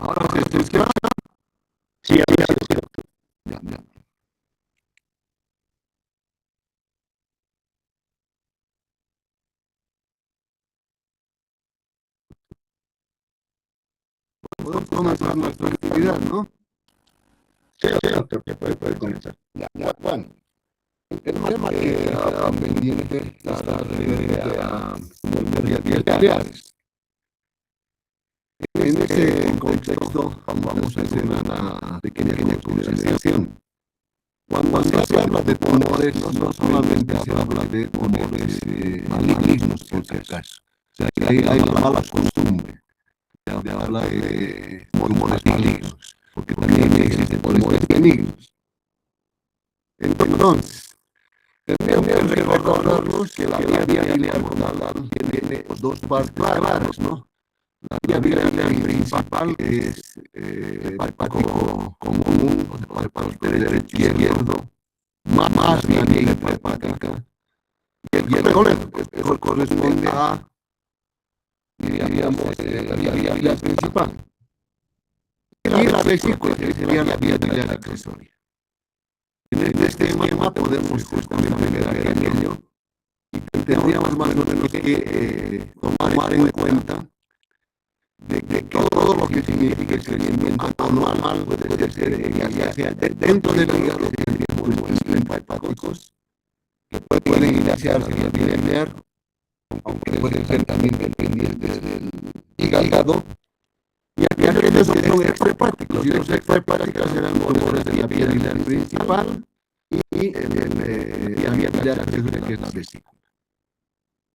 Ahora se escucha. Sí, ahora sí, Ya. Podemos comenzar nuestra actividad, ¿no? sí, doctor, que puede comenzar. Ya. Bueno, el tema que queda pendiente está referente a molderías nucleares. En ese contexto vamos a hacer una pequeña consideración. Cuando se habla de tumores, no solamente se habla de tumores malignos, por si acaso. O sea, que hay la mala costumbre de hablar de tumores malignos, porque también existen tumores benignos. Entonces, tenemos que recordarnos que la vía biliar como tal tiene dos partes claras, ¿no? La vía biliar principal es hepático común, o sea, hepático derecho y izquierdo, más bien hepática. Y el colon corresponde a, diríamos, la vía biliar principal. Y la vesícula, que sería la vía biliar accesoria. En este tema podemos justamente ver aquello y tendríamos más o menos que tomar en cuenta de que todo lo que significa el crecimiento anual puede ser ya sea dentro del hígado, que tendríamos los linfáticos, que pueden iniciarse vía biliar, aunque pueden ser también dependientes del hígado, y aquellos que son extrahepáticos. Los extrahepáticos serán tumores de la vía biliar principal y la vía biliar accesoria, que es la vesícula.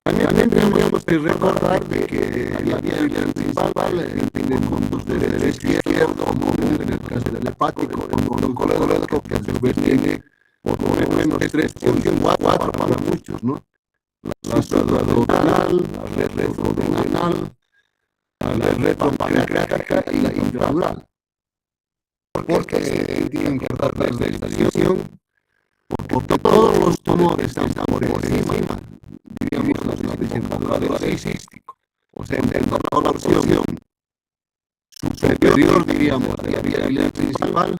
También tendríamos que recordar de que la vía biliar principal tiene conductos de derecho y izquierdo, como en el caso del hepático, el conducto colédoco, que a su vez tiene por lo menos 3 funciones, 4 para muchos, ¿no? La supraduodenal, la red retroduodenal, la red retropancreática y la intradural. ¿Por qué tienen que darle esta distinción? Porque todos los tumores están por encima, diríamos, la desembocadura del cístico. O sea, en la porción superior, diríamos, de la vía biliar principal,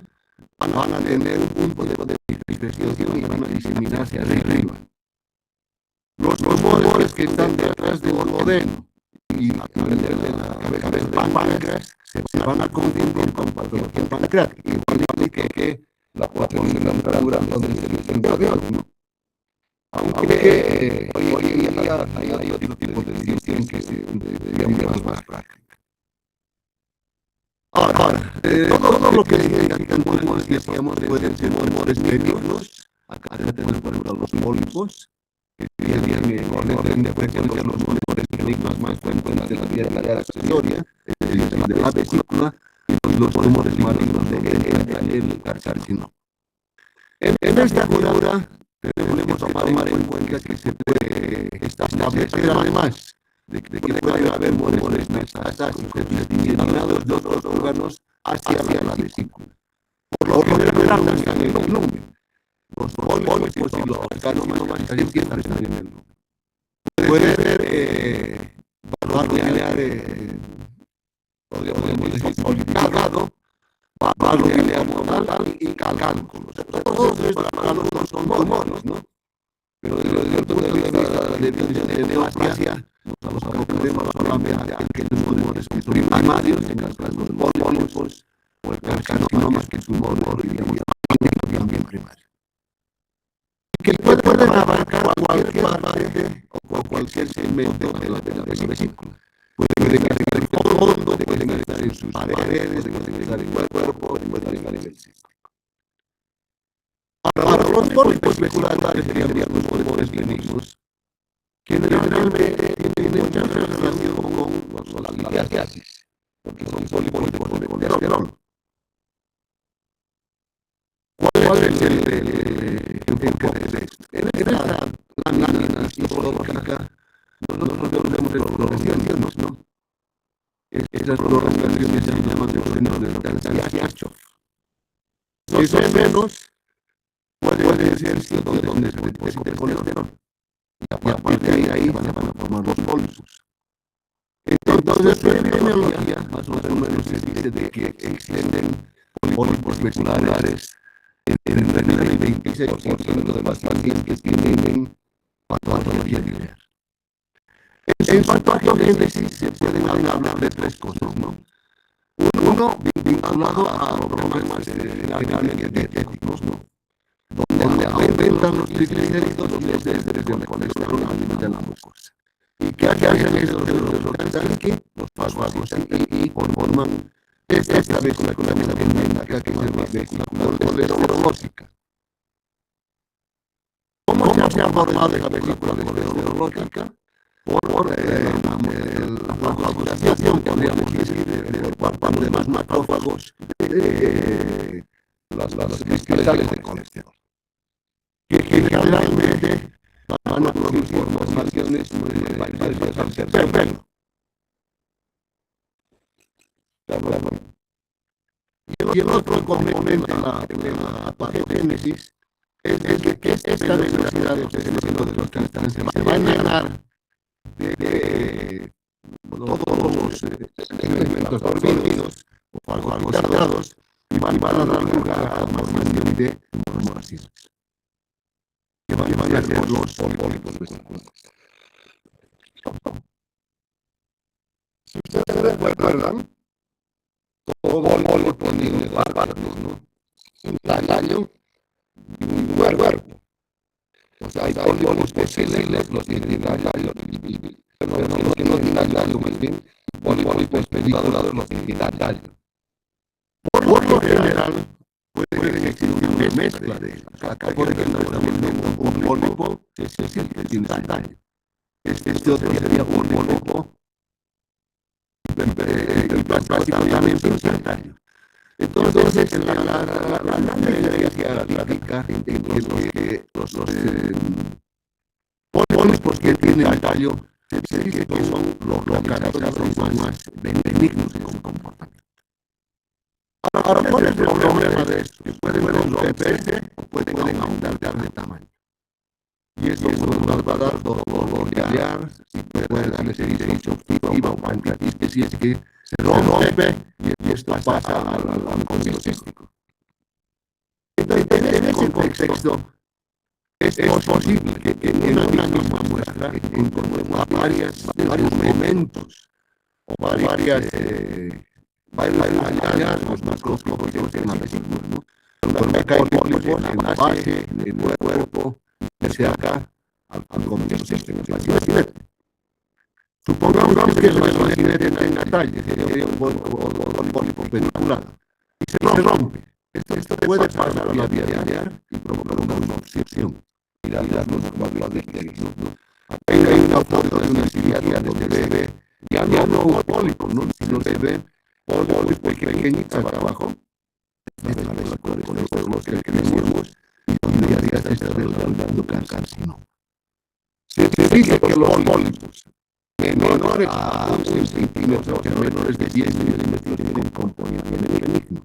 van a tener un punto de diferenciación y van a diseminarse hacia arriba. Los tumores que están detrás del duodeno y a través de la cabeza del páncreas se van a confundir con patología pancreática, igual que la porción de la envergadura donde se les envolvió, ¿no? Aunque hoy en día hay otro tipo de distinción que deberíamos más práctica. Ahora, todo lo que significan tumores que decíamos pueden ser tumores benignos. Acá tenemos, por ejemplo, los pólipos, que serían en orden de frecuencia los tumores benignos más frecuentes de la vía biliar accesoria, de la vesícula, y los tumores malignos del carcinoma. En esta figura tenemos que tomar en cuenta que se puede establecer además de que puede haber tumores metastáticos diseminados de otros órganos hacia la vesícula. Por lo general no están en el lumen. Los pólipos y los carcinomas siempre están en el lumen. Puede ser valor biliar, podríamos decir, solitado, valor biliar nodal y cálculos. Todos estos cálculos son tumores, ¿no? Pero desde el punto de vista de neoplasia, nosotros podemos solamente aquellos tumores que son primarios, en el caso de los pólipos, o el carcinomas, que es un tumor, diríamos, también primario. Que pueden abarcar cualquier parte o cualquier segmento de la vesícula. Pueden estar en el fondo, pueden estar en sus paredes, pueden estar en el cuerpo, pueden estar en el cístico. Ahora, los pólipos vesiculares serían los tumores benignos, generalmente tienen mucha relación con la litiasis, porque son pólipos de colesterol. ¿Cuál es el enfoque de esto? En esta lámina histológica, nosotros vemos exploraciones, ¿no? Esas exploraciones se llaman de los senos de Tartaglia-Kirchhoff. Los senos pueden ser sitios donde se deposita el colesterol. Y a partir de ahí se van a formar los pólipos. Entonces, la epidemiología más o menos se dice de que existen pólipos vesiculares en el 26% de los pacientes que tienen patología biliar. En su patogénesis se pueden hablar de tres cosas, ¿no? Uno, vinculado a problemas generalmente dietéticos, ¿no? Donde aumentan los triglicéridos y los desde el colesterol a nivel de la mucosa. ¿Y qué hacen esos desorganizan que los vasos y forman esta vesícula pigmentada que se llama vesícula colesterológica? ¿Cómo se ha formado esa vesícula colesterológica? Por la fagocitación, podríamos decir, por parte de los macrófagos de las cristales de colesterol, que generalmente van a producir formaciones al tercer pelo. Y el otro componente de la patogénesis es que esta necesidad de oxígeno de los cristales se va a llenar de todos los elementos orgánicos o fagocitados y van a dar lugar a la formación de hormonas que van a ser los pólipos vesiculares. Si ustedes recuerdan, todo pólipo tiene dos partes, ¿no? Un tallo y un cuerpo. O sea, hay pólipos peciles, los tienen tallo, pero los que no tienen tallo, más bien, pólipos peliculados, los tienen tallo. Por lo general, puede existir una mezcla de ellos. Acá, por ejemplo, estamos viendo un pólipo que es el que tiene tallo. Este otro sería un pólipo también tiene tallo. Entonces, la diferencia radica en que los pólipos que tienen tallo se dice que son localizados más benignos en su comportamiento. Ahora, ¿cuál es el problema de esto? Que pueden enrojecerse o pueden aumentar de tamaño. Y eso nos va a dar dolor biliar, si puede dar eristeritis obstructiva o pancreatitis, si es que se rompe y esto pasa al cholestérico. Entonces, en ese contexto, es posible que en una misma muestra encontremos varios momentos o varios hallazgos macroscópicos de los signos, ¿no? Donde acá hay pólipos en la base, en el cuerpo, desde acá al comienzo del sistema paciente. Supongamos que el paciente tenga tallo, sería un pólipo peniculado, y se rompe. Esto puede pasar vía biliar y provocar una obstrucción. Y darnos probabilidades de éxito, ¿no? Hay una foto de una cirugía donde se ve ya no un pólipo, ¿no? Sino se ve pólipos pequeñitos acá abajo. Esta es la colesterol que tenemos y día a día se está desarrollando carcinoma. Se dice que los pólipos menores a 1 centímetro, que menores de 10 milímetros tienen componente benigno.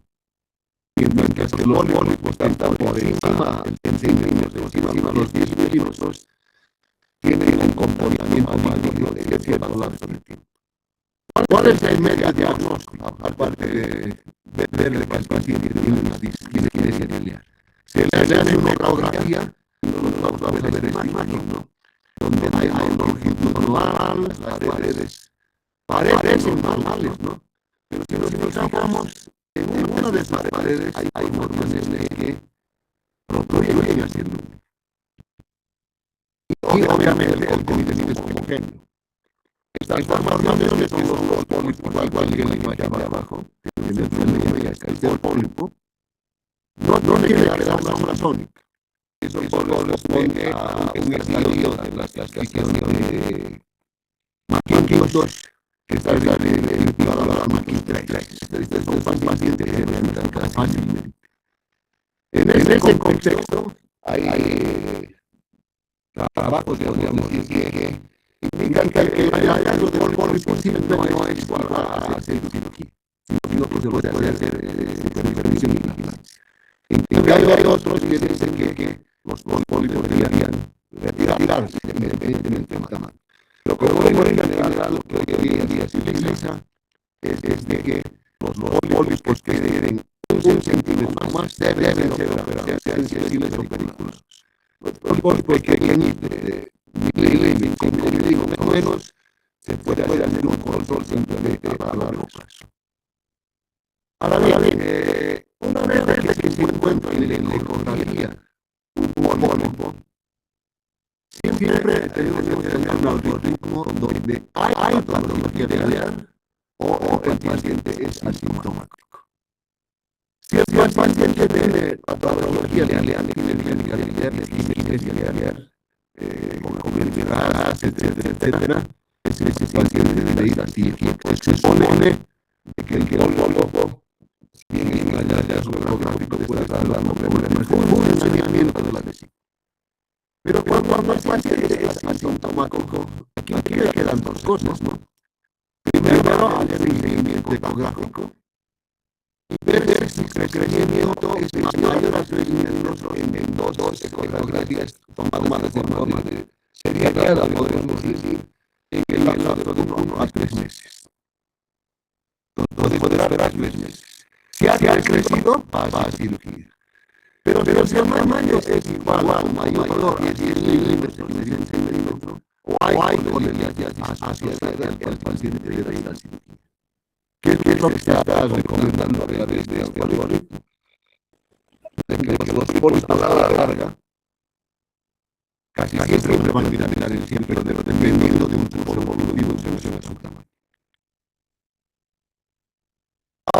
Mientras que los pólipos están por encima del centímetro, encima de los 10 milímetros, tienen un comportamiento maligno de cierto lapso de tiempo. ¿Cuál es el medio diagnóstico? Aparte de verle que el paciente tiene una disquinesia biliar. Se le hace una ecografía y nos vamos a ver esta imagen, ¿no? Donde hay una longitud normal, las paredes son normales, ¿no? Pero si nos fijamos, en una de esas paredes hay formaciones que prohíben hacer luz. Y obviamente el contenido es homogéneo. Estas formaciones son los pólipos, igual que en la imagen de abajo, este pólipo, no tiene la sombra sónica. Eso corresponde a un estadio de la clasificación de McKinsey 2, que está vinculado a la McKinsey 3. Este es un paciente que se presenta fácilmente. En ese contexto, hay trabajos, podríamos decir, que indican que el hallazgo del pólipo siempre no es igual a hacer cirugía, sino que se puede hacer supervisión y vigilancia. En cambio, hay otros que dicen que los pólipos deberían retirarse independientemente del tamaño. Pero como en general, lo que día se utiliza es de que los pólipos que queden un centímetro más deben ser sensibles o peligrosos. Los pólipos pequeñitos de milímetros, menos, se puede hacer un control simplemente a largo plazo. Ahora bien, una vez que se encuentra en la ecografía un pólipo, siempre tenemos que tener un algoritmo donde hay patología biliar o el paciente es asintomático. Si el paciente tiene patología biliar, tiene biliar, con enfermedades, etcétera, ese paciente debe ir así, se supone que el pólipo tiene en el hallazgo ecográfico puede estar dando problemas de funcionamiento de la vesícula. Pero cuando el paciente es asintomático, aquí le quedan dos cosas, ¿no? Primero, hacer un seguimiento ecográfico y ver si el crecimiento es mayor a 3 milímetros en dos ecografías tomadas de forma seriada, podríamos decir, en el lapso de 1 a 3 meses. Entonces, puede esperar 3 meses. Si ha crecido, va a cirugía. Pero si el tamaño es igual o mayor a 10 milímetros, 10 centímetros, o hay colegiasis asociada al paciente debe ir a cirugía. ¿Qué es lo que se está recomendando a través de este algoritmo? De que los pólipos a la larga casi siempre van a terminar en siempre dependiendo de un curso evolutivo en función de su tamaño.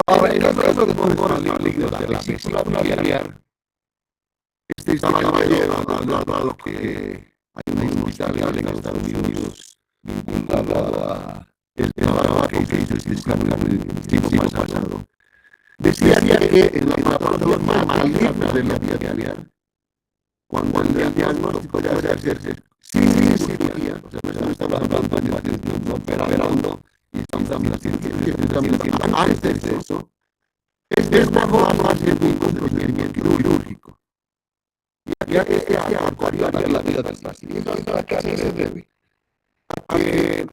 Ahora, en el caso de un maligno de la vesícula biliar, este caballero ha hablado que hay un hospital en Estados Unidos vinculado a el trabajo que hizo el siglo pasado. Decía que en la patología más maligna de la vía biliar, cuando el diagnóstico ya se hacerse sin cirugía, o sea, no estamos hablando de pacientes no operando, y estamos hablando antes de eso, es mejor hacer un procedimiento quirúrgico. Ya que se acortaría la vida del paciente. ¿A qué se debe? A que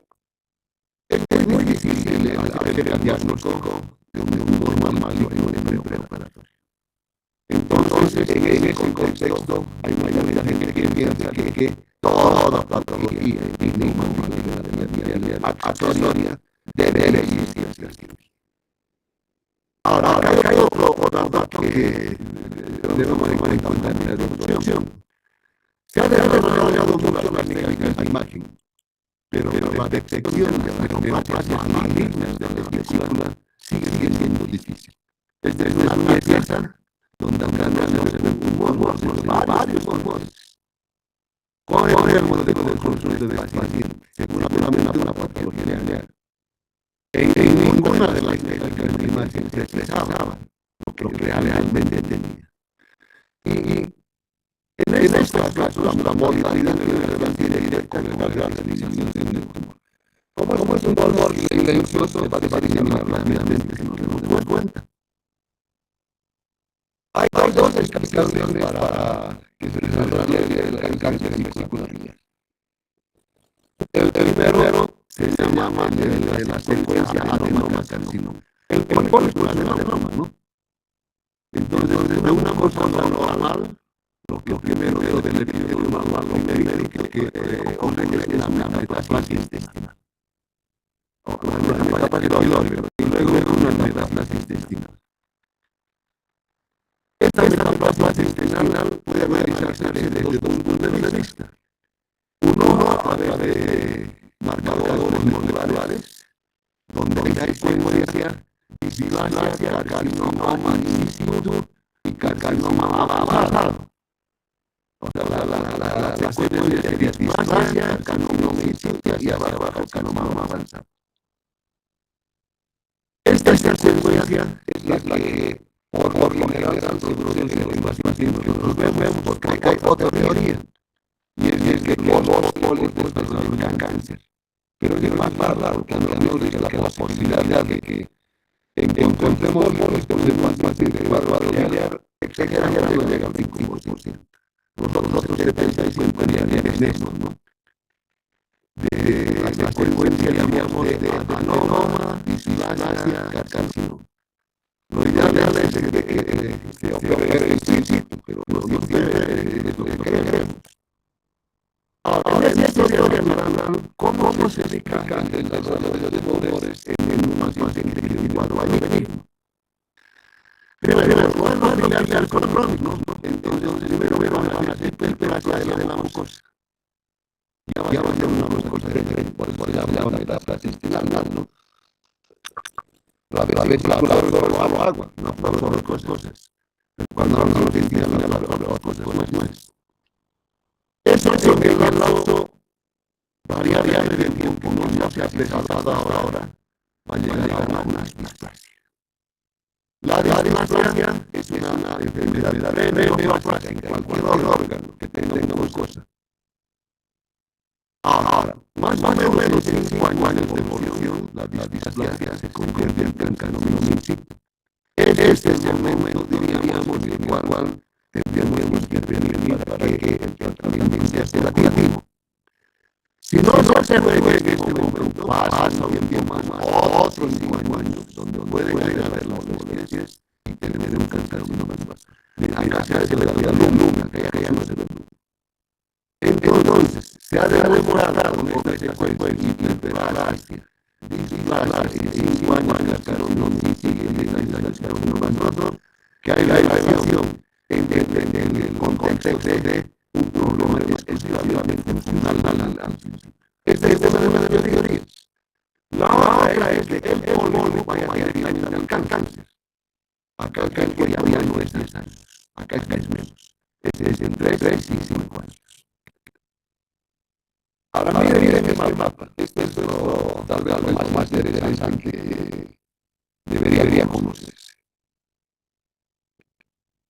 es muy difícil hacer el diagnóstico de un normal maligno en preoperatorio. Entonces, en ese contexto, hay mucha gente que piensa que toda patología accesoria debe existir la cirugía. Ahora, hay otro dato que debemos tomar en cuenta en la introducción. Se ha desarrollado mucho las técnicas de imagen, pero la detección de las neoplasias malignas de la vesícula sigue siendo difícil. Esta es una pieza donde varios tumores con el modelo del consulta del paciente, seguramente una patología biliar. En ninguna de las técnicas de imagen se expresaba lo que realmente tenía. Y en estos casos, la mortalidad tiene directa con la realización del tumor. Como es un dolor silencioso, va a diseminar rápidamente si no nos damos cuenta. Hay dos explicaciones para que se desarrolle el cáncer de vesícula biliar. El primero se llama de la secuencia adenoma-carcinoma. El pólipo es un adenoma, ¿no? Entonces, de una cosa normal, lo primero que debe pedir un médico que ocurre es una metaplasia intestinal. Una metaplasia biliar, y luego una metaplasia intestinal. Esta metaplasia intestinal puede realizarse desde dos puntos de vista. Uno a través de marcadores moleculares, donde hay secuencia displasia, carcinoma in situ y carcinoma avanzado. O sea, la secuencia sería displasia, carcinoma in situ y abajo carcinoma avanzado. Esta secuencia es la que por lo general se produce en los pacientes que nosotros vemos, porque hay otra teoría. Y es que los pólipos desarrollan cáncer. Pero es más raro que nos dice la posibilidad de que encontremos pólipos de pacientes biliar exagerado llega al 5%. Los otros 75 serían esos, ¿no? de la secuencia, digamos, de adenoma, displasia, carcinoma. Lo ideal es que se opere en principio, pero no siempre es lo que queremos. Ahora, en esta teoría natural, ¿cómo se explica el desarrollo de tumores en un paciente individual mismo? Primero, bueno, filial cronónico, entonces primero van a hacer hiperplasia de la mucosa. Ya va a ser una mucosa diferente, por eso se llama metástasis ¿no? La vesícula absorbe agua, no absorbe cosas. Cuando hablamos de intestino, absorbe cosas más. Eso es en el lapso variable de tiempo, no se ha precisado ahora, va a llegar a una displasia. La displasia es una enfermedad neoplásica en cualquier órgano que tenga mucosa. Ahora, más o menos en 5 años de evolución, la displasia se convierte en canceromicito. Ese es el momento, diríamos, en el cual tendríamos que intervenir para que el tratamiento sea curativo. Si no se mueve en este momento, pasa un tiempo más, otros 5 años, donde pueden llegar a las molestias y tener un cancerómino más. Acá se le da la luna, que ya no se ve. Entonces, se ha demostrado con esta secuencia hiperplasia, displasia, y 5 años cancerómino y sigue llegando al cancerómino más, que hay relación en el contexto de un problema exclusivamente funcional al principio. Esta es una de las teorías. La otra es que el pólipo vaya directamente al cáncer. Acá ya no es 10 años. Acá es menos. Este es entre 3 y 5 años. Ahora miren el mapa. Esto es tal vez algo más interesante que debería conocerse.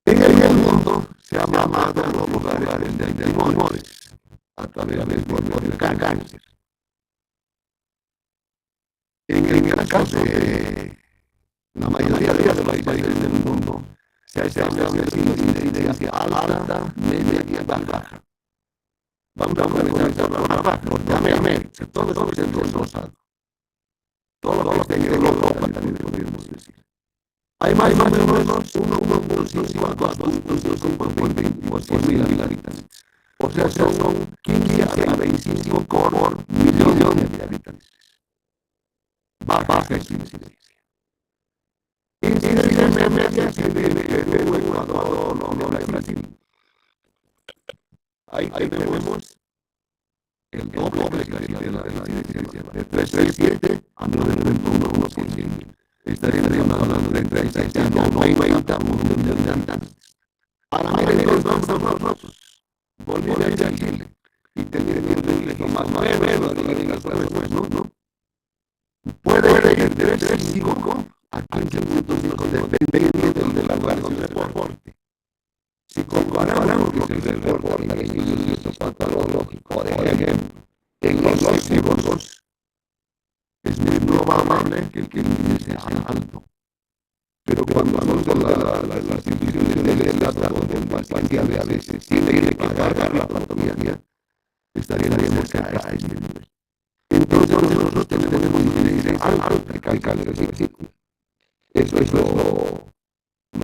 En el mundo se ha llamado los lugares de tumores a través del cáncer. En el caso de la mayoría de los países del mundo, se ha establecido incidencia alta, media y baja. Vamos a comenzar por la baja, Norteamérica, todo eso es engrosado. Todo lo que tenga en Europa también podríamos decir. Hay más o menos 1.5 a 2.5 habitantes. O sea, son 15 a 25 por millón de habitantes. Baja incidencia. Incidencia media que vive Perú, Ecuador, Colombia, Brasil. Ahí tenemos el doble de la incidencia, de 3,7 a 9,1%. Estaríamos hablando de 37 a 90 millones de habitantes. Ahora miren, vamos nosotros. Bolivia y Chile. Y tenemos un lecho más o menos de la liga, no. Puede ir de 5 a 15.5, dependiendo del lugar donde reporte. Si comparamos lo que se reporta en estudios de histopatológicos, por ejemplo, en los ciborgos, es muy probable que el índice sea alto. Pero cuando son las instituciones del dato donde el paciente a veces tiene que pagar la patología, estaríamos cerca a ese nivel. Entonces nosotros tenemos incidencia alta de cáncer. Eso es lo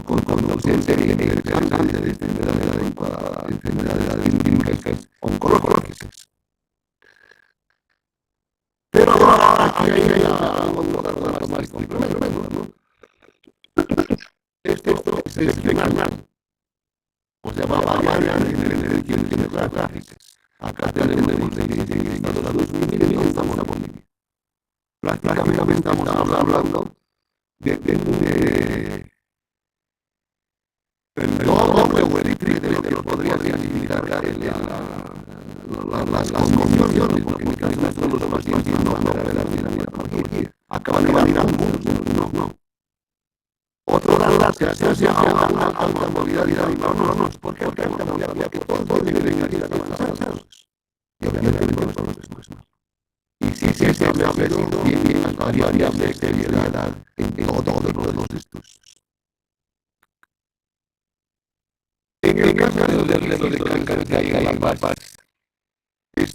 conducente en el cáncer de enfermedades para enfermedades clínicas oncológicas. Pero ahora aquí hay algo más complejo, ¿no? Esto es regional. O sea, va a variar en regiones geográficas. Acá tenemos en Estados Unidos y estamos en Bolivia. Prácticamente estamos hablando de todo el triple de lo que podría significar las condiciones, porque en mi caso no solo los pacientes no operan ni la patología. Acaban de venir al mundo, no. Otro lado se hace a una alta movilidad y no, ¿por qué alta movilidad? Porque todos viven aquí avanzados. Y obviamente todos los demás no. Y sí se ha establecido bien variable seriedad en todos los estudios. En el caso del resto de cáncer que hay en las bases,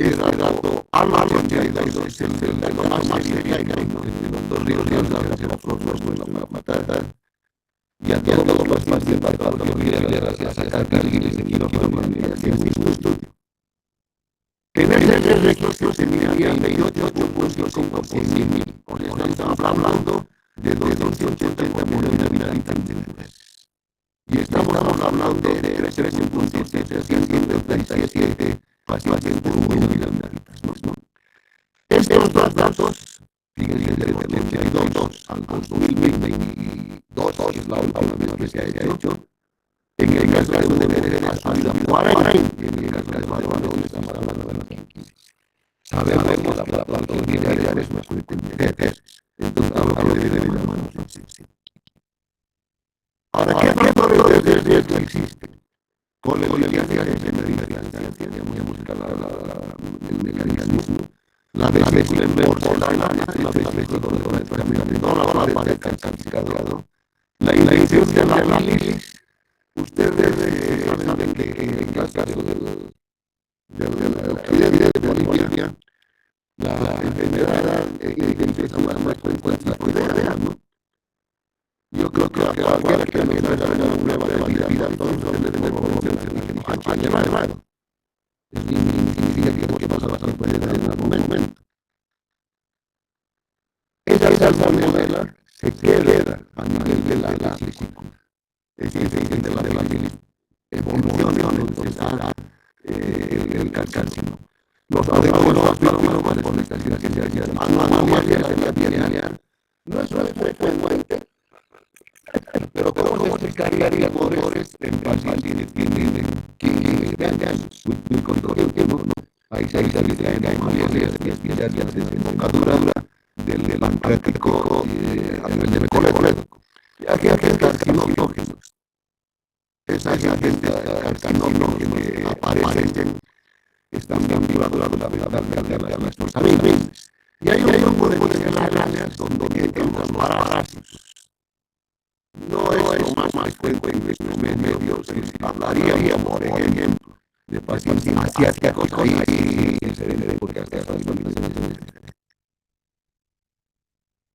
dato al 82 es el de la más seria que hay, ¿no? En los dos ríos, la flor la matar. Y a todos los pacientes patologías a sacar miles de kilómetros en un estudio. En ese registro se miraría 28.5%. O sea, estamos hablando de 280 millones de habitantes. Y estamos hablando de 13.737 pacientes por 1 millón de habitantes, ¿no? Estos dos datos, fíjense, del 82 al 2022, que es la última vez que se haya hecho, en el caso de mujeres ha habido 40, en el caso de varones estamos hablando de los 15. Sabemos que la patología biliar es más frecuente, entonces hablo de la mano. Ahora, ¿qué factores de riesgo existen? Con la evidencia de el mecanismo, la vesícula porcelana, la vesícula caminando, la infección de la bilis. Ustedes saben que en el caso de la epidemia de Bolivia, la enfermedad infección más frecuente es la, ¿no? Yo creo que a cualquiera que nos traiga una nueva vida, entonces le debemos a llevar. Es significa que vas a pasar en algún momento. Esa salmonela se queda a nivel de la vesícula. Es decir, de la evolución, entonces el carcino. Los adecuados para con esta anomalía biliar no es frecuente. Pero ¿cómo se explicaría dolores en pacientes que tienen 15 años? Muy controlable, ¿no? Ahí se dice que hay anomalias de desembocadura del pancreático a nivel de metabólico. Y aquí hay carcinógenos. Esas agentes carcinógenos que aparecen están vinculados a la nuestros amigos. Y hay un grupo de arañas donde entran los parásitos. No es lo más frecuente en los medios. Hablaría, por ejemplo, de pacientes asiáticos ahí, porque hasta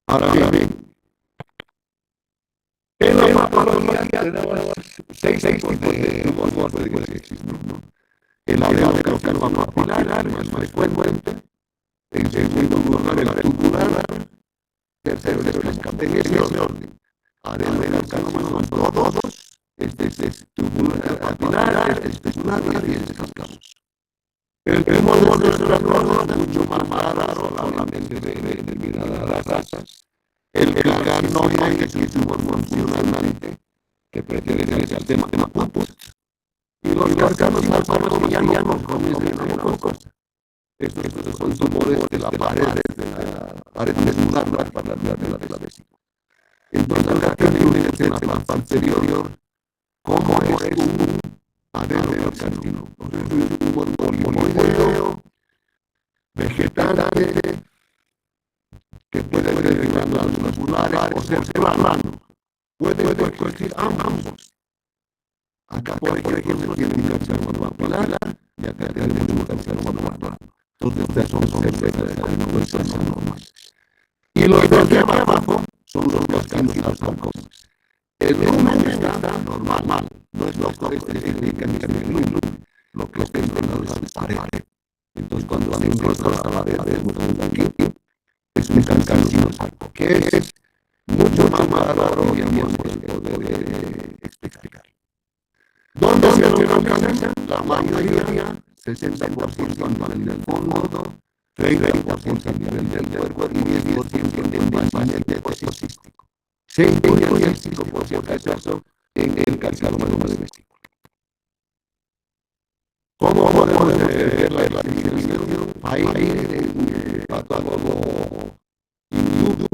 ahora bien, en la patología tenemos 6 tipos de tumor que existen, ¿no? El adenocarcinoma papilar es más frecuente, en segundo lugar el tubular, tercero el escándalo, en ese orden. Adenocarcinoma son todos, este es tubular papilar, este es tubular y este es escándalo. El tumor de nuestra flor es mucho más raro, solamente determinada a las razas. El carcinoma es el tumor funcionalmente que pertenece al tema pulpus. Y los carcinomas colombianos comienzan a una cosa. Estos son tumores de la pared muscular para la vesícula. Entonces, acá tiene una parte anterior, como es un adenocarcinoma. Es un tumor polimoideo, vegetal, que puede ser grandes musculares o ser plano. Puede coexistir ambos. Acá, por ejemplo, tiene un carcinoma papilar y acá tenemos un carcinoma plano. Entonces, son enfermedades normales. Y los de abajo son los carcinomas. El lumen está normal, no es lo que significa el lumen, lo que está en la pared. Entonces, cuando se encuentra la pared, es un carcinoma, que es mucho más raro y poder explicar. ¿Dónde se localizan? La mayoría, 60% en el fondo, 30% a nivel del cuerpo y 10% en el paciente cosístico. 5 y el 5% en el carcinoma de vesícula. ¿Cómo podemos ver la clasificación? Ahí en patólogo hindú,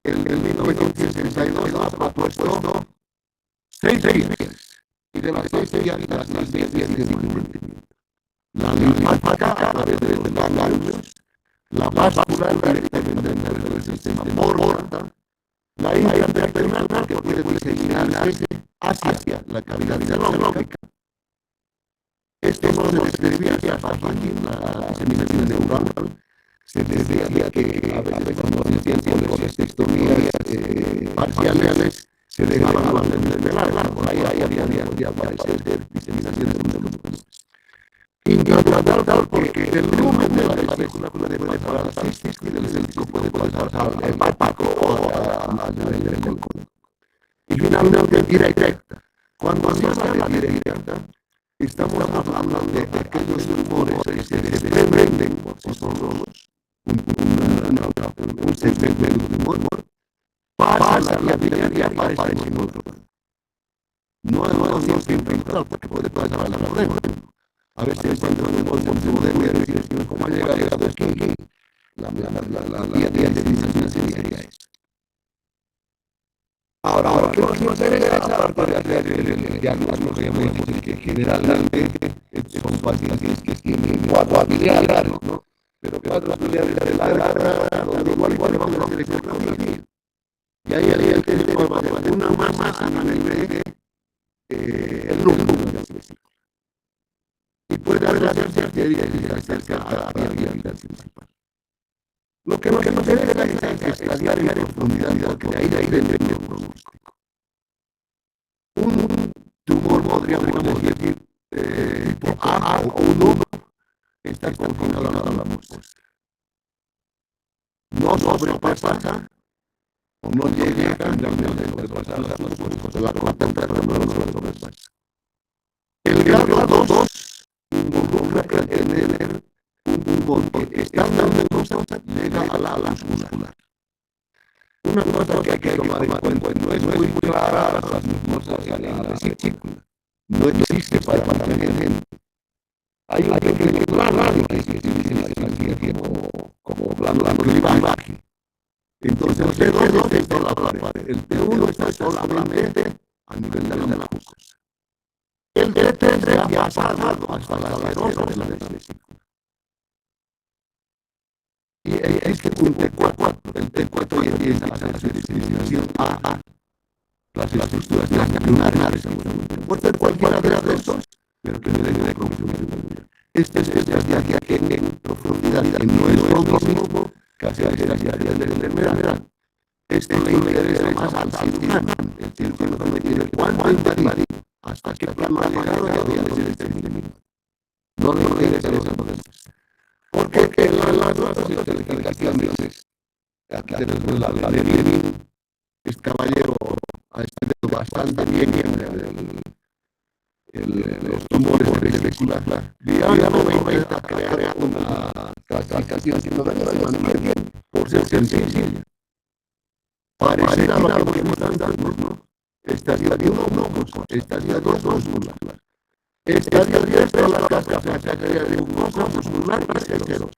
en 1962 ha puesto 6 vías. Y de las 6 vías, las 10 vías de mantenimiento. La linfática a través de los ganglios, la vascular directamente en el sistema porta, la intraabdominal que puede seguir hacia la cavidad cerebral, Esto no se describía hasta aquí en la diseminación neuronal. Se decía que a veces cuando existían colestestonías parciales, se dejaban de desvelar, por ahí había aparecer diseminación neuronal. Intratratal porque el lumen de la vesícula puede pasar a la cistis y del célico puede pasar al hepático o al nivel del colon. Y finalmente directa. Cuando se habla de directa, estamos hablando de aquellos tumores que se desprenden por sí solos un segmento de tumor, pasa la vía biliar y aparece en otro lado. No siempre intratratal porque puede pasar a la rodea. A veces cuando tenemos un decir cómo ha llegado aquí, la vía de diseminación sería esta. Ahora, ¿qué nos interesa? Aparte de hacer el diagnóstico que hemos dicho que generalmente son pacientes que tienen cuadros biliares, ¿no? Pero cuadros biliares de la donde igual vamos a hacer ecografía. Y ahí el que tenemos una masa a nivel el número de la vesícula. Y puede haber arterias cerca a la vía biliar principal. Lo que nos interesa es estudiar en profundidad, porque de ahí depende el pronóstico. Un tumor podríamos decir tipo A o 1 está confinado a la muestra. No sobrepasa o no llega a sobrepasar las muestras de la temperatura no sobrepasa. El grado 2 involucra el tener un tumor que estando en constante llega a la ala muscular. Una cosa que hay que tomar en cuenta, no es muy clara las mucosas en la vesícula. No existe para mucha gente. Hay un pequeño radio que se utiliza como glándulo clivaje. Entonces el T2 está en la pared. El T1 está solamente a nivel de la mucosa. El T3 ya ha pasado hasta la serosa de la vesícula. Y este es un T4. El T4 ya empieza a hacer diseminación A. Las estructuras ganglionares. Puede ser cualquiera de las dos, pero que no debe comprometer. Este es ya que en profundidad no es lo mismo que hacer las áreas de la enfermedad. Esto le interesa más al cirujano. El cirujano no tiene cuánto invadir hasta qué plano ha llegado y había de ser extendido. No le interesa eso. Porque las otras calificaciones, aquí tenemos la de Levin, este caballero ha estudiado bastante bien los tumores de vesícula. Ya no me inventa crear una clasificación, sino que se mantiene por ser sencilla. Parecida a lo que hemos dado, ¿no? Estadio 1, estadio 2, muscular. Estadio 10 es la categoría de mucosa muscular y serosa.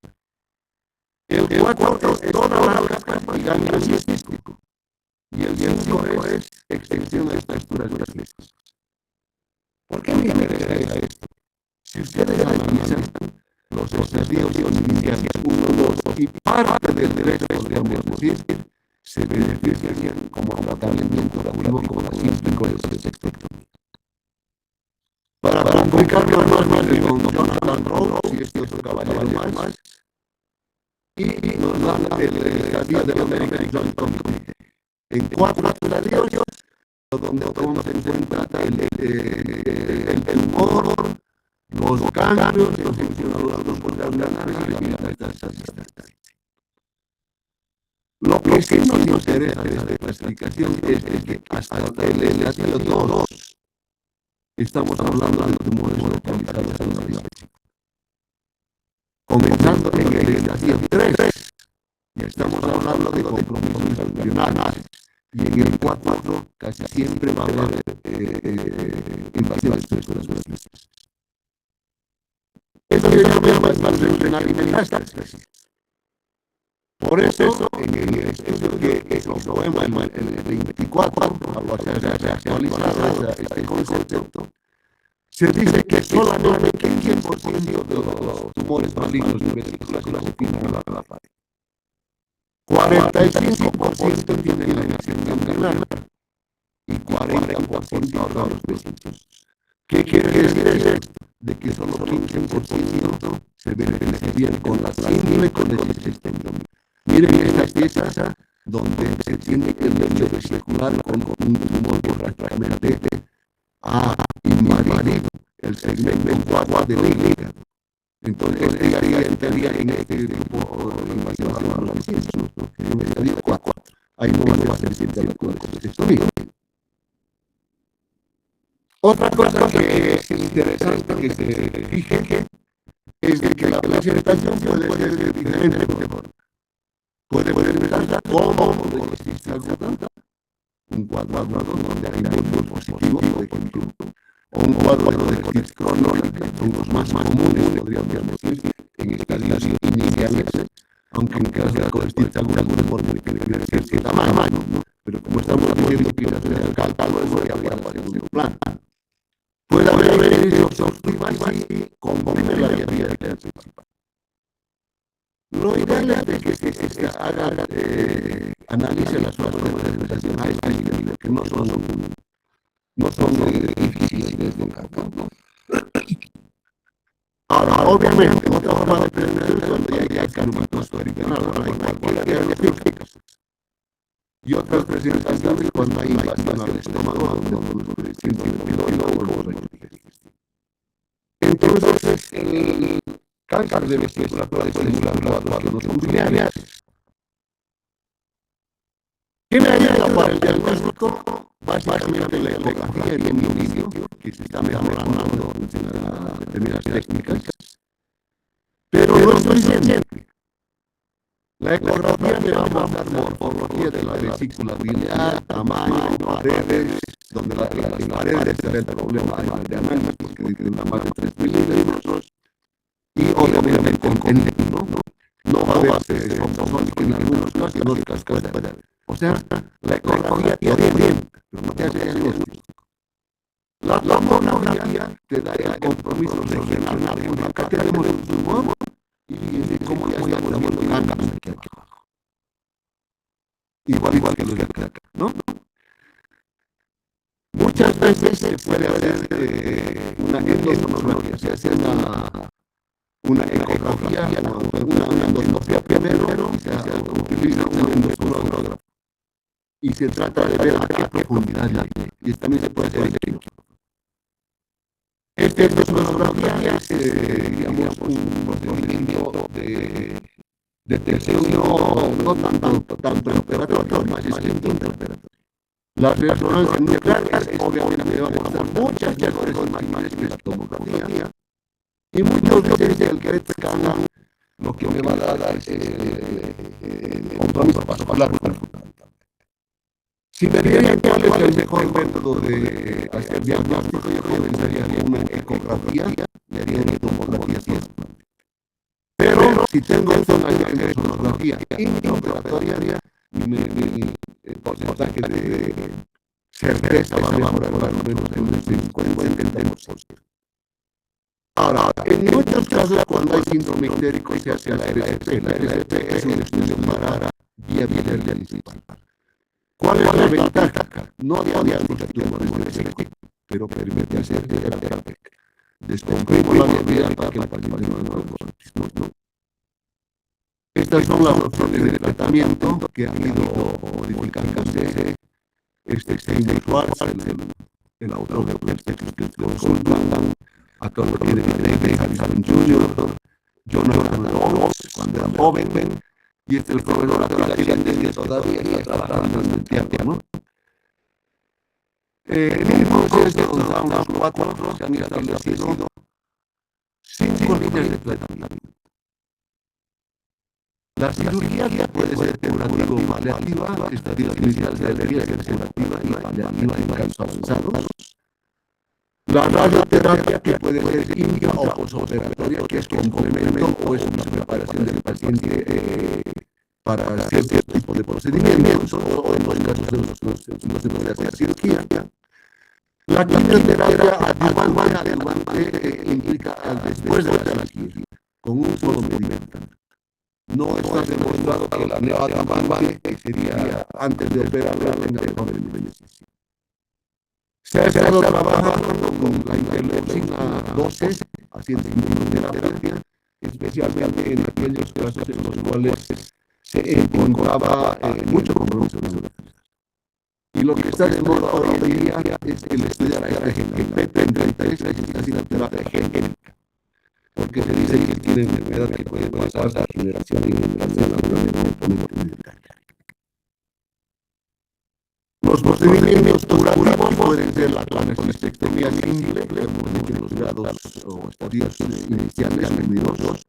El 4 es toda la capa y ganglio cístico. Y el 5 es extensión de estructuras vesículas. ¿Por qué me interesa esto? Si ustedes analizan los estadios iniciales 1, 2 y parte del derecho, podríamos decir, se beneficiarían como tratamiento curativo como la simple colecistectomía. Para complicarlo más con Jonathan Rose y este otro caballero más, y nos dan el estadio de la American Joint Committee. En 4 estadios, donde se encuentra el tumor, los cambios, los funcionadores, los organales y la metastasis. Lo que sí nos interesa de esta clasificación es que hasta el estadio 2 estamos hablando de tumores localizados en la vesícula. Comenzando en el estadio 3, ya estamos hablando de compromisos ganglionales. Y en el 4 casi siempre va a haber invasiones de estructuras vesículas. Esto se llama expansión y metástasis. Por eso, en el estudio que lo vemos en el 24, algo así se actualiza este concepto, se dice que solamente el 100% de los tumores malignos de vesícula se clasifican a la pared. 45% tienen la invasión ganglionar y 40% a los vesículos. ¿Qué quiere decir esto? de que solo 15% se beneficiarían con la simple colecistectomía. Miren esta pieza donde se tiene el hecho de circular con un tumor que prácticamente ha invadido el segmento agua del hígado. Entonces, entraría en este grupo de investigación a la ciencia, ¿no? Que en estadio 4. Ahí no va a ser ciencia la colecistectomía. Otra cosa que es interesante que se fije es de que la presentación puede ser de diferente forma. Puede presentarse como colecista aguda, un cuadro agudo donde hay bulbos positivos, por ejemplo, o un cuadro de colitis crónica, son los más comunes, podríamos decir, en estadios iniciales, aunque en caso de la colitis aguda, por tener cierto tamaño, ¿no? Pero como estamos diciendo que la teoría del cálculo es ya para el segundo plano. Puede haber hechos obstructivas y comprimir la vía principal. Lo ideal es que se haga analice las pruebas de presentación a este nivel, que no son difíciles de encargar, ¿no? Ahora, obviamente, otra forma de prevenir el suelo ya es carbonato adicional, para cualquier área de físicas. Y otras presentaciones cuando hay invasión al estómago, donde siento el oído. Entonces, el cáncer de vesícula puede estimular los órganos familiares. ¿Qué me ayuda para el diagnóstico? Básicamente la ecografía y el inicio, que se está mejorando en determinadas técnicas. Pero no es suficiente. La ecografía me va a mostrar morfología de la vesícula biliar, tamaño, paredes, donde las paredes se ve el problema de análisis, porque tienen más de 3 milímetros, y obviamente el contenido, no va a verse somosónico en algunos casos, sino de cascada. O sea, la ecografía te orienta, pero no te hace diagnóstico. La tomografía te da el compromiso regional. Acá tenemos un tumor y fíjense cómo ya estamos viendo cambios aquí abajo. Igual que los de acá, ¿no? Muchas veces se puede hacer una endoscopia, se hace una ecografía, una endoscopia primero, y se utiliza un endoscopógrafo. Y se trata de ver a qué profundidad hay. Y también se puede hacer en Esta endoscopografía es, digamos, un procedimiento de detección no tanto en operatorio, más distinto. Las resonancias nucleares obviamente van a mostrar muchas mejores imágenes que la tomografía. Y muchos dicen el PET scan lo que me va a dar es el compromiso vascular. Si me dirían cuál es el mejor método de hacer diagnóstico, yo comenzaría con una ecografía y haría una tomografía. Pero si tengo una sonografía intraoperatoria, mi porcentaje de certeza va a mejorar por lo menos en un 50-70%. Ahora, en muchos casos, cuando hay síndrome ictérico, se hace la RCP. La RCP es un estudio para viabilidad principal. ¿Cuál es la ventaja? No diagnostica tumores de vesícula, pero permite hacer terapia. Descomprimo la viabilidad para que la paciente no. Estas son las opciones de tratamiento que han ido modificándose. Este Schwartz, el autor de los textos que consultan, acá lo tiene de Harrison Jr., Jonathan Rose, cuando era joven, y este es el profesor Atalaquian que todavía está trabajando en el teatro, ¿no? Entonces, los 4 se han establecido 5 líneas de tratamiento. La cirugía que puede ser curativa o paliativa, estadios iniciales debería ser curativa y paliativa en casos avanzados. La radioterapia que puede ser intra o posoperatoria, que es complemento o es una preparación del paciente para cierto tipo de procedimientos o en los casos de los se puede hacer cirugía. La quimioterapia adyuvante implica después de la cirugía, con un solo medicamento. No está demostrado que la neoadyuvante sería antes de operar tenga mejor beneficio. Se ha estado trabajando con la interleucina 12, haciendo inmunoterapia, especialmente en aquellos casos en los cuales se encontraba mucho compromiso. Y lo que está de moda hoy en día es el estudio de la P33, que está haciendo terapia génica, porque se dice que tiene enfermedad que puede pasar de generación en generación a una enfermedad. Los procedimientos curativos pueden ser la colestectomía simple, en los grados o estadios iniciales peligrosos,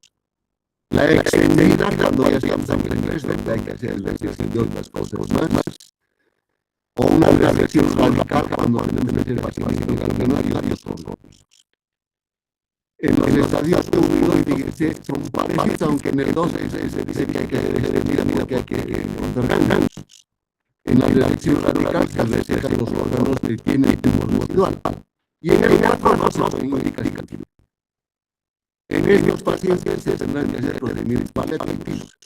la extendida cuando ya estamos en inglés, donde hay que hacer el resección de otras cosas más, o una resección radical cuando tenemos que hacer el paciente organoide y otros. En los estadios 1 y 2, fíjense, son parecidos, aunque en el 2 se dice que hay que hacer extendida porque hay que cortar gansos. En la resección radical se resecan los órganos que tienen tumor residual. Y en el 4 no se indica indicativo. En estos pacientes se tendrán que hacer procedimientos paliativos,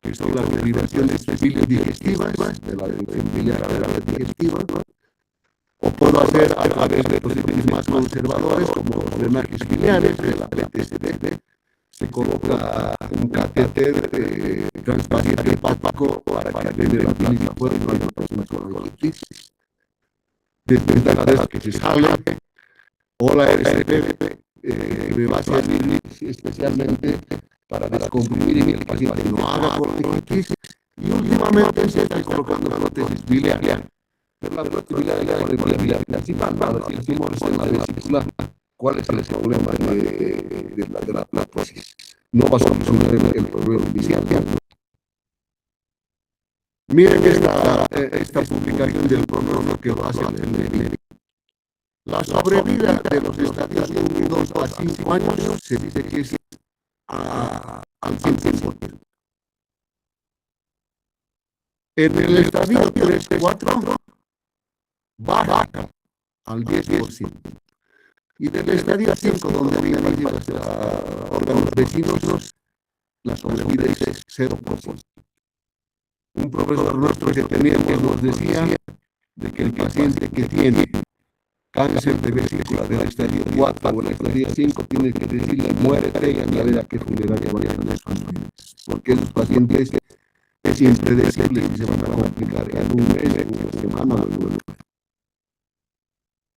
que son las derivaciones digestivas, de la dirección biliar a la digestiva, o puedo hacer a través de procedimientos más conservadores, como los drenajes biliares, de la PTSD. Se coloca un catéter transpaciente hepático para que drene la bilis afuera y no haya personas con colitis. Desventajas que se sale, o la RCP, que me va a servir especialmente para descomprimir y que el paciente no haga colitis. Y últimamente se está colocando prótesis biliar. Pero la prótesis biliar es la vía principal, para si el tumor está en la vesícula, ¿cuál es el problema de la prótesis? No va a solucionar el problema inicial. Miren esta publicación del programa que lo hace el médico. La sobrevida de los estadios 1 y 2 a 5 años se dice que es al 100%. En el estadio 3-4 baja al 10%. Y del estadio 5, donde vienen los órganos vecinos, la sobrevida es 0%. Un profesor nuestro que teníamos nos decía de que el paciente que tiene cáncer de vesícula del estadio 4 o el estadio 5 tiene que decirle muérete y a ver a qué funeraria vayan a esos, porque esos pacientes es impredecible y se van a complicar en un mes, en una semana o en un mes.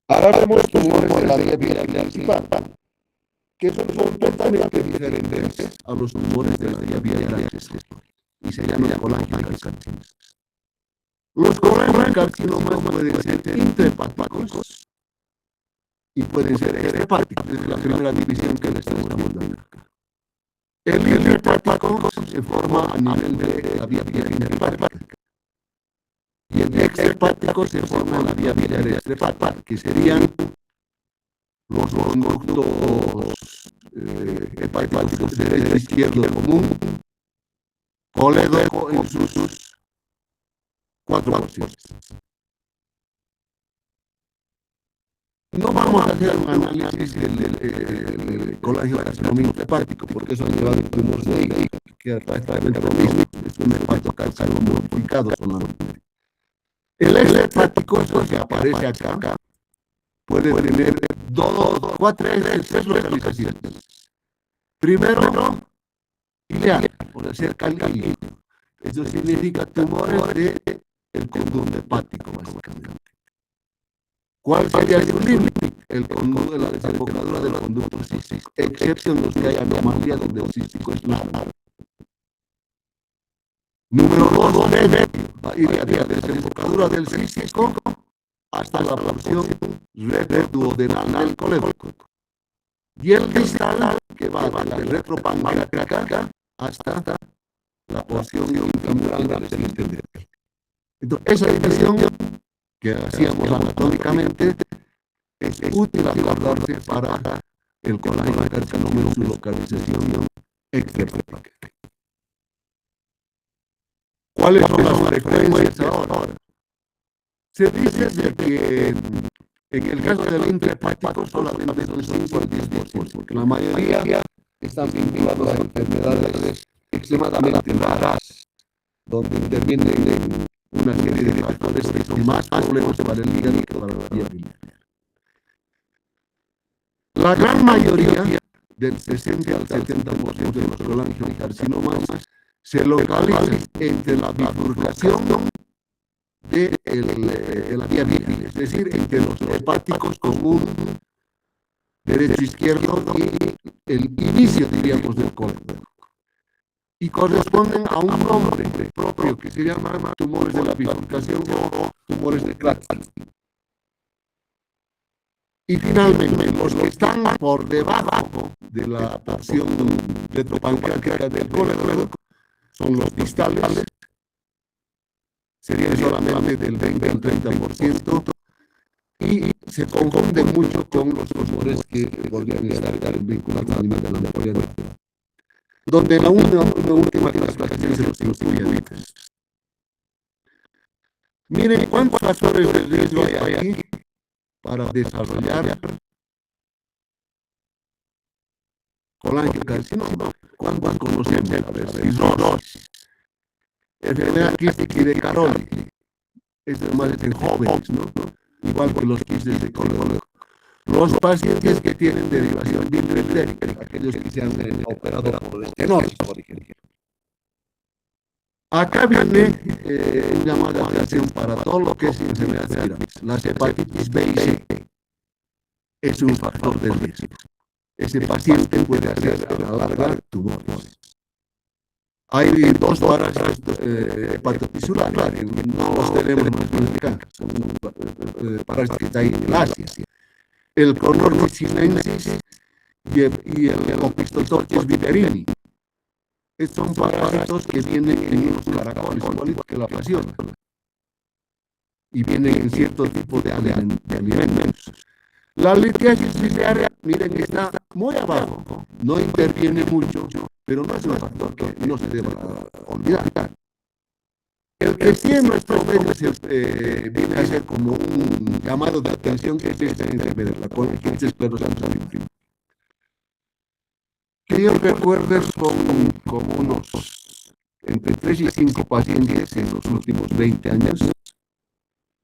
Ahora vemos tumores de la vía biliar principal, que son completamente diferentes a los tumores de la vía biliar y se llaman colangiocarcinomas. Los colangiocarcinomas pueden ser intrahepáticos y pueden ser extrahepáticos. Es la primera división que les estamos viendo acá. El intrahepático se forma a nivel de la vía biliar intrahepática. Y el extrahepático se forma en la vía biliar extrahepática, que serían los conductos hepáticos derecho e izquierdo común, colédoco en sus 4 porciones. No vamos a hacer un análisis del colangiocarcinoma hepático, porque eso lleva de tumores de hígado, que es prácticamente lo mismo, es un hepatocarcinoma modificado solamente. El extrahepático, eso que aparece acá, puede tener tres localizaciones. Primero, ileal, por ser calcáneo. Eso significa tumores del conducto hepático, básicamente. ¿Cuál sería su límite? El conducto de la desembocadura del conducto cístico, excepto en los que hay anomalías donde el cístico es largo. Número 2, va a ir de la desembocadura del cístico hasta la porción retroduodenal colédoco. Y el distal, que va de la retropancreática hasta la porción intramural del esfínter. Entonces, esa división que hacíamos anatómicamente es útil acordarse para el colangiocarcinoma en su localización extrahepática. ¿Cuáles son las frecuencias ahora? Se dice de que en el caso del intrahepático solamente son 5 al 10%, porque la mayoría están vinculados a enfermedades extremadamente raras, donde intervienen una serie de factores que son más problemas para el hígado que para la vía biliar. La gran mayoría, del 60 al 70% de los colangiocarcinomas, se localizan entre la bifurcación de la vía biliar, es decir, entre los hepáticos común, derecho-izquierdo y el inicio, diríamos, del colon. Y corresponden a un nombre propio que se llama tumores de la bifurcación o tumores de Klatskin. Y finalmente, los que están por debajo de la porción retropancreática del colon son los distales, serían solamente del 20 al 30%, y se confunden mucho con los tumores que podrían estar vinculados al nivel de la memoria, donde la última clasificación se los incluye antes. Miren cuántos factores de riesgo hay aquí para desarrollar colangiocarcinoma. ¿Cuántos conocemos? A ver, cirrosis, enfermedad quística y de Caroli, es más en jóvenes, ¿no? Igual que los quistes de colon. Los pacientes que tienen derivación bilirrubénica, aquellos que se han operado por estenosis, por ejemplo. Acá viene un llamado de atención para todo lo que es enfermedad de tiroides. Las hepatitis B y C es un factor de riesgo. Ese paciente puede hacer a la larga tumores. Hay dos parásitos hepatotisulares, no los tenemos en África, son parásitos que están en el Asia. El Conornis sinensis y el Opistotochus viverini. Estos son parásitos que vienen en los caracoles, igual que la pasión, y vienen en cierto tipo de alimentos. La litiasis biliar, miren, está muy abajo, no interviene mucho, pero no es un factor que no se deba olvidar. El que sí en nuestros medios viene a ser como un llamado de atención que es esta enfermedad, la esclerosis múltiple. Que yo recuerdo son como unos entre 3 y 5 pacientes en los últimos 20 años,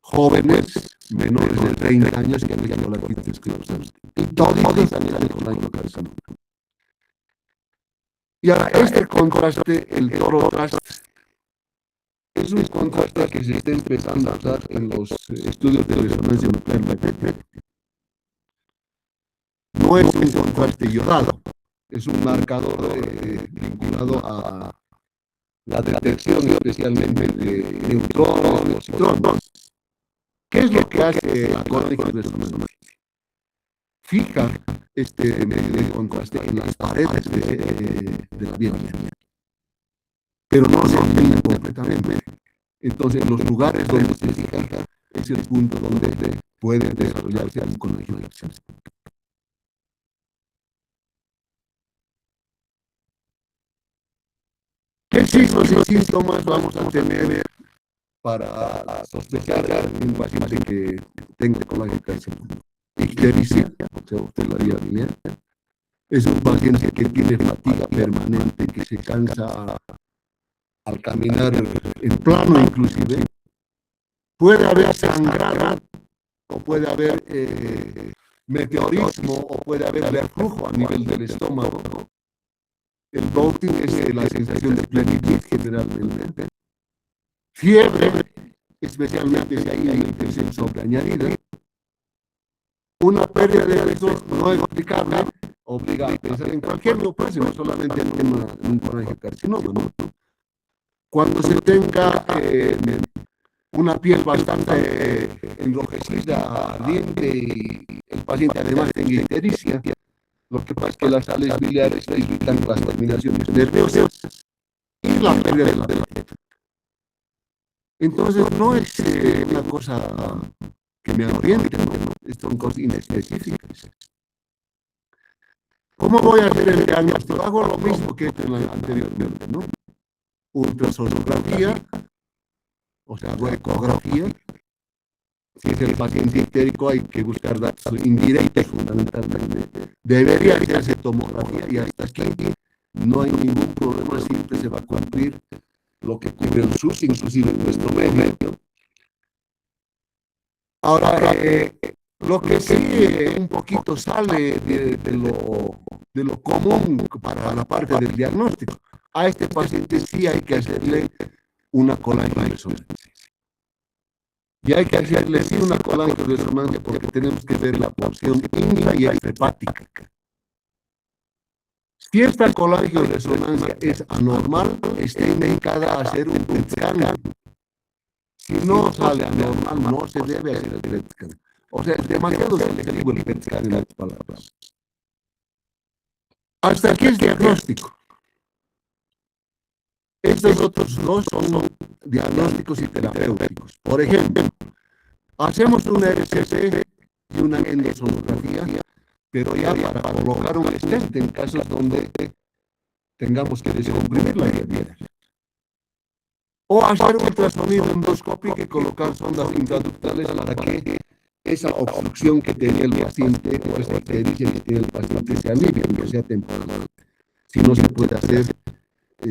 jóvenes menores de 30 años que han tenido la esclerosis, y todos han tenido colangiocarcinoma. Y ahora este contraste, el Toro-Trust, es un contraste que se está empezando a usar en los estudios de resonancia nuclear magnética. No es un contraste iodado, es un marcador vinculado a la detección especialmente de neutrones o positrones. ¿Qué es lo que hace la colangioresonancia? Fija este contraste en las paredes de la vía biliar, pero no se elimina completamente. Entonces, los lugares donde se fija es el punto donde puede desarrollarse un colangiocarcinoma. ¿Qué signos y síntomas vamos a tener para sospechar en un paciente que tenga colangiocarcinoma? Ictericia, o sea, usted lo haría bien. Es un paciente que tiene fatiga permanente, que se cansa al caminar en plano inclusive. Puede haber sangrado, o puede haber meteorismo, o puede haber flujo a nivel del estómago. El bloating es la sensación de plenitud generalmente. Fiebre, especialmente si hay una infección sobreañadida. Una pérdida de peso no explicable obliga a pensar en cualquier neoplasia, no solamente en un colangiocarcinoma, ¿no? Cuando se tenga una piel bastante enrojecida, ardiente, y el paciente además tenga ictericia, lo que pasa es que las sales biliares irritan las terminaciones nerviosas y la pérdida de la apetito. Entonces no es una cosa que me oriente, ¿no? Son cosas inespecíficas. ¿Cómo voy a hacer el diagnóstico? Hago lo mismo que he hecho anteriormente, ¿no? Ultrasonografía, o sea, hago ecografía. Si es el paciente ictérico, hay que buscar datos indirectos fundamentalmente. Debería hacerse tomografía y hasta aquí no hay ningún problema, siempre se va a cumplir lo que cubre el SUS, inclusive en nuestro medio. Ahora, Lo que sí un poquito sale de lo común para la parte del diagnóstico. A este paciente sí hay que hacerle una colangioresonancia. Y hay que hacerle sí una colangioresonancia porque tenemos que ver la porción intra y extrahepática. Si esta colangioresonancia es anormal, está indicada a hacer un PET scan. Si no sale anormal, no se debe hacer el PET scan. O sea, es demasiado selectivo el PET scan en las palabras. Hasta aquí es diagnóstico. Estos otros dos son diagnósticos y terapéuticos. Por ejemplo, hacemos una RCC y una endosonografía, pero ya para colocar un stent en casos donde tengamos que descomprimir la vía. O hacer ultrasonido endoscópico y colocar sondas intraductales para que esa obstrucción que tenía el paciente, o esa ictericia que tiene el paciente, se alivie, aunque sea temporal. Si no se puede hacer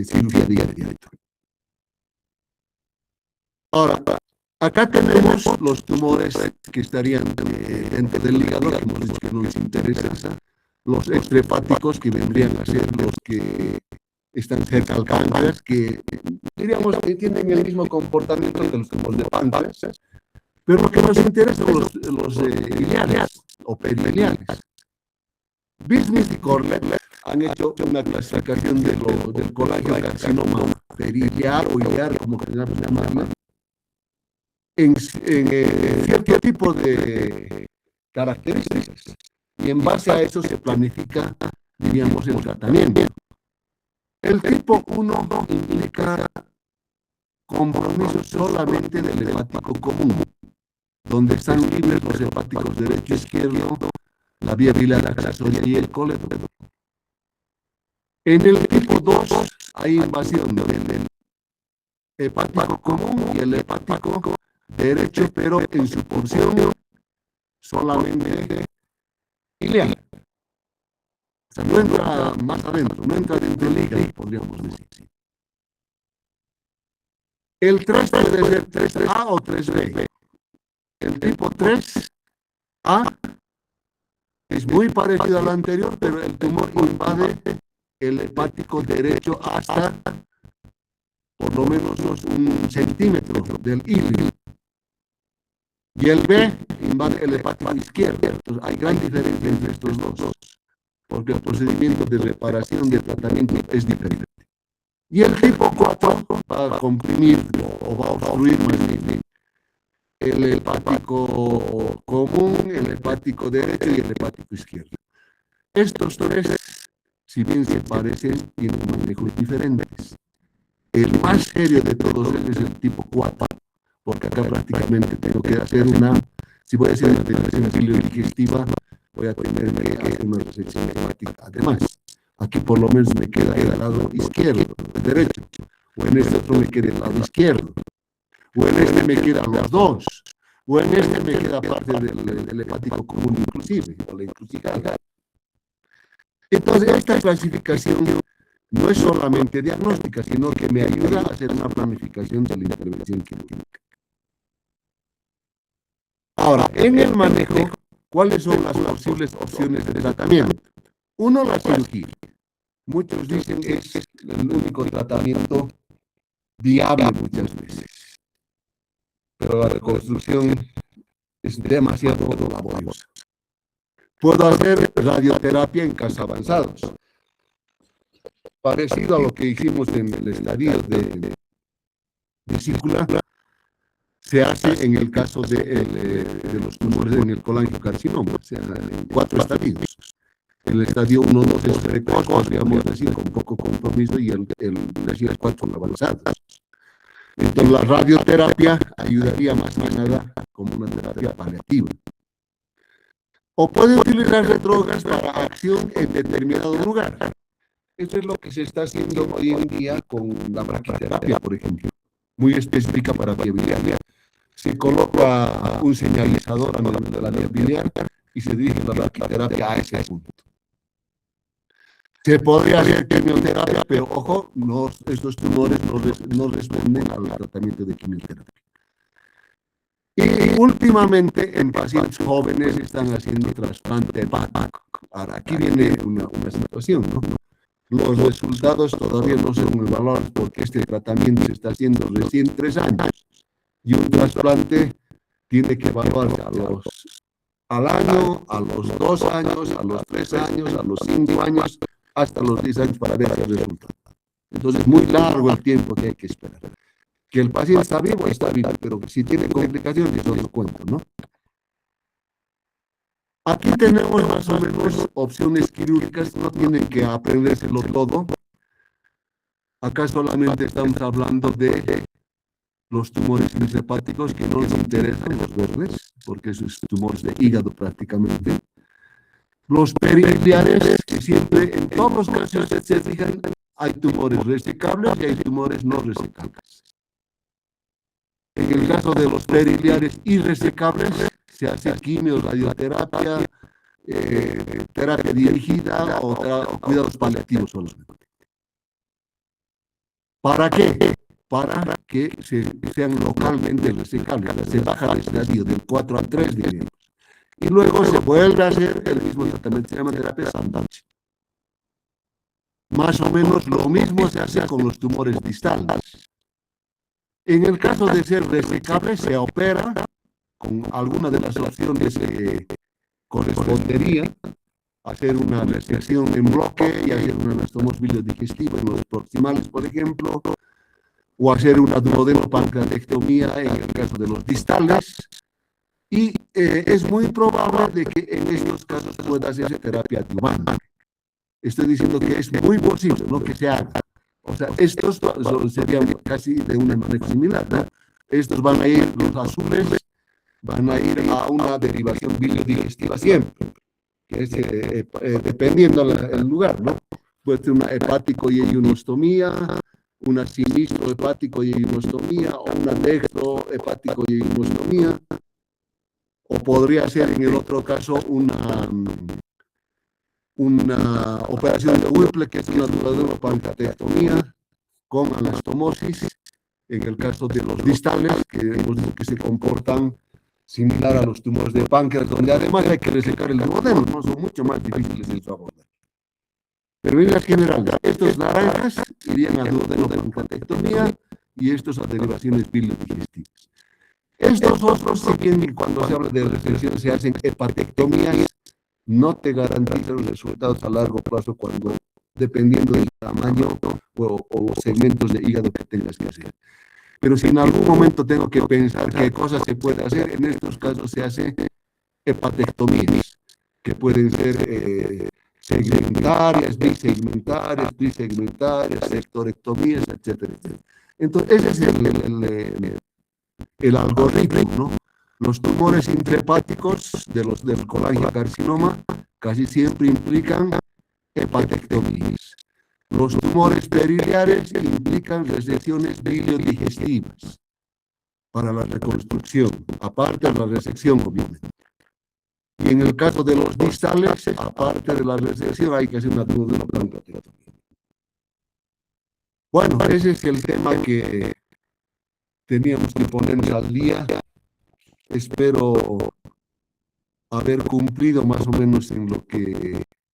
cirugía diaria. Ahora, acá tenemos los tumores que estarían dentro del hígado, que hemos dicho que no les interesa, los extrahepáticos, que vendrían a ser los que están cerca al páncreas, que diríamos que tienen el mismo comportamiento que los tumores de páncreas, pero lo que nos interesa son los biliares o periliares. Bismuth y Corlett han hecho una clasificación del colangiocarcinoma periliar o iliar, como queramos llamarlo, en cierto tipo de características. Y en base a eso se planifica, diríamos, el tratamiento. El tipo 1 implica compromiso solamente del hepático común, donde están libres los hepáticos derecho, izquierdo, la vía biliar accesoria y el colédono. En el tipo 2 hay invasión del hepático común y el hepático derecho, pero en su porción solamente biliar. O sea, no entra más adentro, no entra dentro del hígado, podríamos decir. El 3 puede ser 3A o 3B. El tipo 3A es muy parecido al anterior, pero el tumor invade el hepático derecho hasta por lo menos 1 centímetro del hilo. Y el B invade el hepático izquierdo. Entonces, hay gran diferencia entre estos dos, porque el procedimiento de reparación de tratamiento es diferente. Y el tipo 4 va a comprimir o va a obstruir más bien el hepático común, el hepático derecho y el hepático izquierdo. Estos tres, si bien se parecen, tienen manejos diferentes. El más serio de todos ellos es el tipo 4, porque acá prácticamente tengo que hacer si voy a hacer una depresión biliodigestiva, voy a tener que hacer una resección hepática. Además, aquí por lo menos me queda el lado izquierdo, el derecho, o en este otro me queda el lado izquierdo, o en este me quedan los dos, o en este me queda parte del hepático común inclusive, o la encrucijada. Entonces, esta clasificación no es solamente diagnóstica, sino que me ayuda a hacer una planificación de la intervención quirúrgica. Ahora, en el manejo, ¿cuáles son las posibles opciones de tratamiento? Uno, la cirugía. Muchos dicen que es el único tratamiento viable muchas veces, pero la reconstrucción es demasiado laboriosa. Puedo hacer radioterapia en casos avanzados, parecido a lo que hicimos en el estadio de vesícula, se hace en el caso de los tumores en el colangiocarcinoma, o sea, en 4 estadios. El estadio 1, 2 es precoz, podríamos decir, con poco compromiso, y el 4 avanzados. Entonces, la radioterapia ayudaría más que nada como una terapia paliativa. O puede utilizar drogas para acción en determinado lugar. Eso es lo que se está haciendo hoy en día con la braquiterapia, por ejemplo, muy específica para vía biliar. Se coloca un señalizador a nivel de la vía biliar y se dirige la braquiterapia a ese punto. Se podría hacer quimioterapia, pero ojo, estos tumores no responden al tratamiento de quimioterapia. Y últimamente en pacientes jóvenes están haciendo trasplante hepático. Ahora, aquí viene una situación, ¿no? Los resultados todavía no son evaluados porque este tratamiento se está haciendo recién 3 años. Y un trasplante tiene que evaluarse al año, a los 2 años, a los 3 años, a los 5 años, hasta los 10 años para ver el resultado. Entonces es muy largo el tiempo que hay que esperar. Que el paciente está vivo, pero si tiene complicaciones es otro cuento, ¿no? Aquí tenemos más o menos opciones quirúrgicas, no tienen que aprendérselo todo. Acá solamente estamos hablando de los tumores intrahepáticos que no nos interesan, los verdes, porque esos tumores de hígado prácticamente. Los periliares, que siempre, en todos los casos, se fijan, hay tumores resecables y hay tumores no resecables. En el caso de los periliares irresecables, se hace quimio, radioterapia, terapia dirigida o cuidados paliativos solamente. ¿Para qué? Para que sean localmente resecables. Se baja el estadio del 4 al 3, diríamos. Y luego se vuelve a hacer el mismo tratamiento, se llama terapia sandwich. Más o menos lo mismo se hace con los tumores distales. En el caso de ser resecable, se opera con alguna de las opciones que correspondería hacer una resección en bloque y hacer una anastomosis digestiva en los proximales, por ejemplo, o hacer una duodenopancreatectomía en el caso de los distales. Y es muy probable de que en estos casos pueda hacerse terapia adyuvante. Estoy diciendo que es muy posible, ¿no?, que se haga. O sea, estos serían casi de una manera similar, ¿no? Estos van a ir, los azules, van a ir a una derivación biliodigestiva siempre, que es dependiendo del lugar, ¿no? Puede ser una hepático y ionostomía, una sinistro hepático y ionostomía, o una dextro hepático y ionostomía, o podría ser en el otro caso una operación de Whipple, que es una duodenopancreatectomía con anastomosis, en el caso de los distales, que hemos dicho que se comportan similar a los tumores de páncreas, donde además hay que resecar el duodeno, ¿no? Son mucho más difíciles de abordar. Pero en general, estos naranjas irían a duodenopancreatectomía y estos a derivaciones biliodigestivas. Estos otros, si bien cuando se habla de resección se hacen hepatectomías, no te garantizan los resultados a largo plazo cuando, dependiendo del tamaño o los segmentos de hígado que tengas que hacer. Pero si en algún momento tengo que pensar qué cosas se puede hacer, en estos casos se hace hepatectomías, que pueden ser segmentarias, bisegmentarias, trisegmentarias, sectorectomías, etcétera, etcétera. Entonces, ese es el algoritmo, ¿no? Los tumores intrahepáticos del colangiocarcinoma casi siempre implican hepatectomías. Los tumores periliares implican resecciones biliodigestivas para la reconstrucción, aparte de la resección, obviamente. Y en el caso de los distales, aparte de la resección, hay que hacer una duodenopancreatectomía. Bueno, ese es el tema que teníamos que ponernos al día. Espero haber cumplido más o menos en lo que